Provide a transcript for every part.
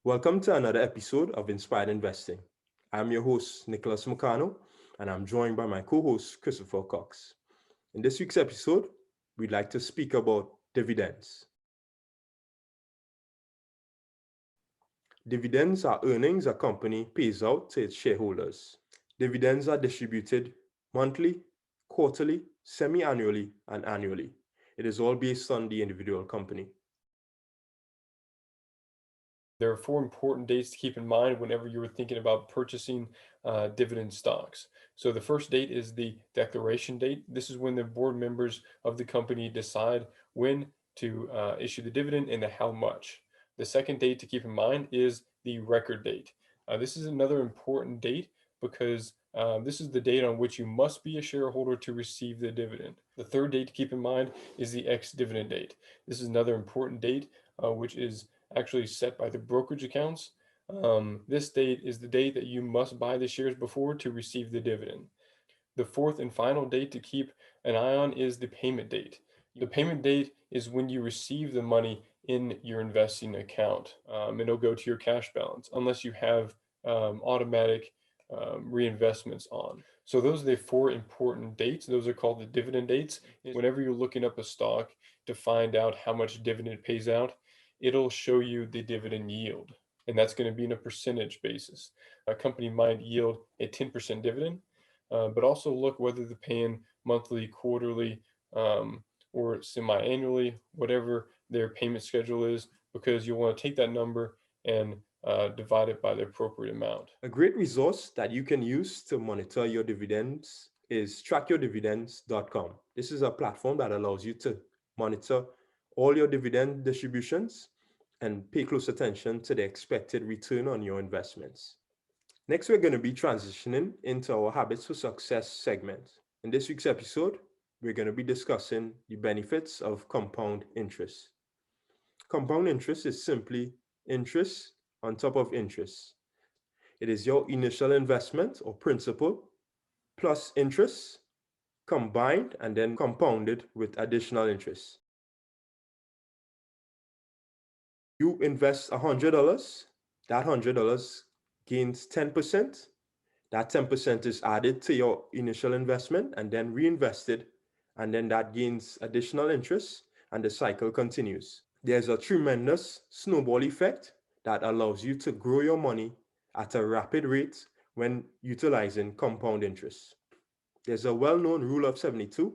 Welcome to another episode of Inspired Investing. I'm your host, Nicholas Mucano, and I'm joined by my co host, Christopher Cox. In this week's episode, we'd like to speak about dividends. Dividends are earnings a company pays out to its shareholders. Dividends are distributed monthly, quarterly, semi annually, and annually. It is all based on the individual company. There are four important dates to keep in mind whenever you're thinking about purchasing dividend stocks. So the first date is the declaration date. This is when the board members of the company decide when to issue the dividend and how much. The second date to keep in mind is the record date. This is another important date because this is the date on which you must be a shareholder to receive the dividend. The third date to keep in mind is the ex-dividend date. This is another important date, which is actually set by the brokerage accounts. This date is the date that you must buy the shares before to receive the dividend. The fourth and final date to keep an eye on is the payment date. The payment date is when you receive the money in your investing account. It'll go to your cash balance unless you have automatic reinvestments on. So those are the four important dates. Those are called the dividend dates. Whenever you're looking up a stock to find out how much dividend it pays out, it'll show you the dividend yield. And that's going to be in a percentage basis. A company might yield a 10% dividend, but also look whether they're paying monthly, quarterly, or semi-annually, whatever their payment schedule is, because you'll want to take that number and divide it by the appropriate amount. A great resource that you can use to monitor your dividends is trackyourdividends.com. This is a platform that allows you to monitor all your dividend distributions and pay close attention to the expected return on your investments. Next, we're going to be transitioning into our Habits for Success segment. In this week's episode, we're going to be discussing the benefits of compound interest. Compound interest is simply interest on top of interest. It is your initial investment or principal plus interest combined and then compounded with additional interest. You invest $100, that $100 gains 10%. That 10% is added to your initial investment and then reinvested, and then that gains additional interest, and the cycle continues. There's a tremendous snowball effect that allows you to grow your money at a rapid rate when utilizing compound interest. There's a well-known rule of 72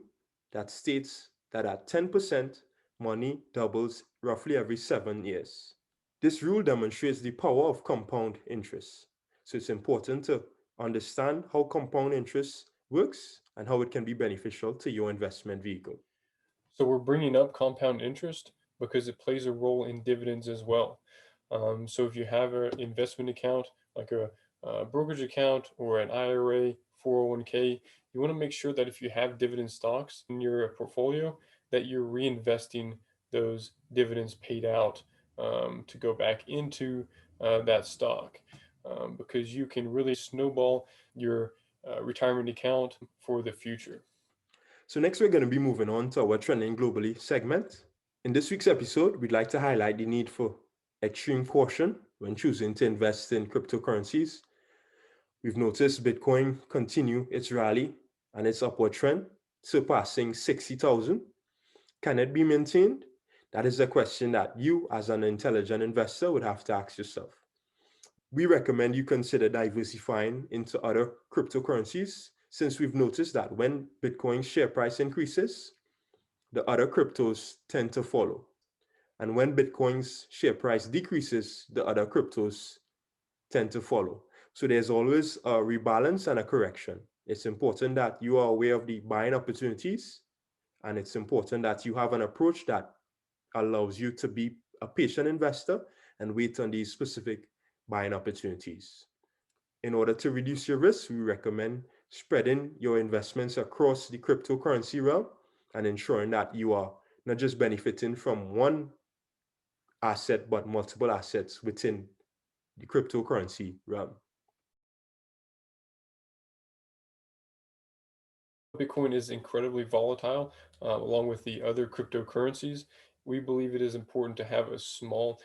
that states that at 10%, money doubles roughly every 7 years. This rule demonstrates the power of compound interest. So it's important to understand how compound interest works and how it can be beneficial to your investment vehicle. So we're bringing up compound interest because it plays a role in dividends as well. So if you have an investment account, like a brokerage account or an IRA, 401k, you want to make sure that if you have dividend stocks in your portfolio, that you're reinvesting those dividends paid out to go back into that stock, because you can really snowball your retirement account for the future. So next we're going to be moving on to our Trending Globally segment. In this week's episode, we'd like to highlight the need for extreme caution when choosing to invest in cryptocurrencies. We've noticed Bitcoin continue its rally and its upward trend, surpassing 60,000. Can it be maintained? That is a question that you, as an intelligent investor, would have to ask yourself. We recommend you consider diversifying into other cryptocurrencies, since we've noticed that when Bitcoin's share price increases, the other cryptos tend to follow. And when Bitcoin's share price decreases, the other cryptos tend to follow. So there's always a rebalance and a correction. It's important that you are aware of the buying opportunities, and it's important that you have an approach that allows you to be a patient investor and wait on these specific buying opportunities. In order to reduce your risk, we recommend spreading your investments across the cryptocurrency realm and ensuring that you are not just benefiting from one asset, but multiple assets within the cryptocurrency realm. Bitcoin is incredibly volatile, along with the other cryptocurrencies. We believe it is important to have a small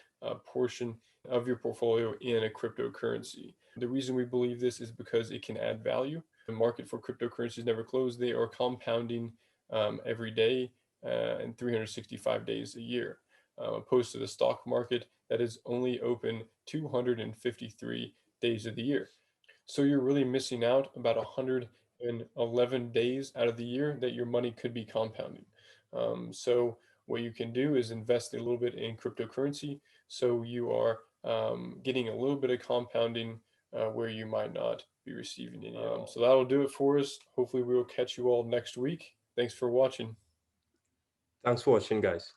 portion of your portfolio in a cryptocurrency. The reason we believe this is because it can add value. The market for cryptocurrencies never close. They are compounding every day and 365 days a year, opposed to the stock market that is only open 253 days of the year. So you're really missing out about 111 days out of the year that your money could be compounding. So what you can do is invest a little bit in cryptocurrency, so you are getting a little bit of compounding where you might not be receiving any. So that'll do it for us. Hopefully we will catch you all next week. Thanks for watching. Thanks for watching, guys.